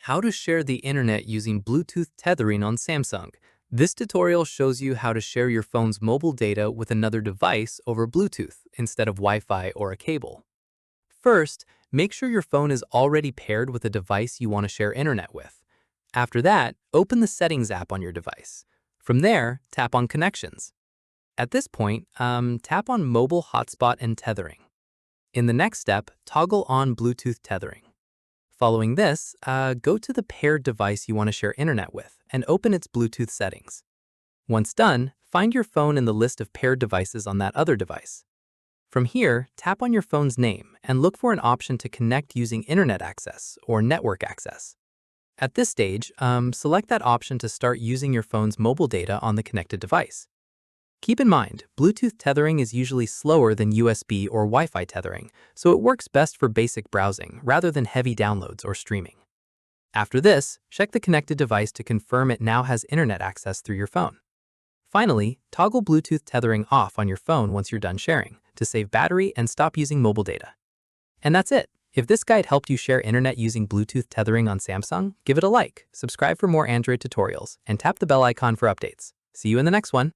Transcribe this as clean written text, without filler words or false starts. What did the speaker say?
How to share the internet using Bluetooth tethering on Samsung. This tutorial shows you how to share your phone's mobile data with another device over Bluetooth instead of Wi-Fi or a cable. First, make sure your phone is already paired with a device you want to share internet with. After that, open the Settings app on your device. From there, tap on Connections. At this point, tap on Mobile Hotspot and Tethering. In the next step, toggle on Bluetooth tethering. Following this, go to the paired device you want to share internet with and open its Bluetooth settings. Once done, find your phone in the list of paired devices on that other device. From here, tap on your phone's name and look for an option to connect using internet access or network access. At this stage, select that option to start using your phone's mobile data on the connected device. Keep in mind, Bluetooth tethering is usually slower than USB or Wi-Fi tethering, so it works best for basic browsing rather than heavy downloads or streaming. After this, check the connected device to confirm it now has internet access through your phone. Finally, toggle Bluetooth tethering off on your phone once you're done sharing to save battery and stop using mobile data. And that's it. If this guide helped you share internet using Bluetooth tethering on Samsung, give it a like, subscribe for more Android tutorials, and tap the bell icon for updates. See you in the next one.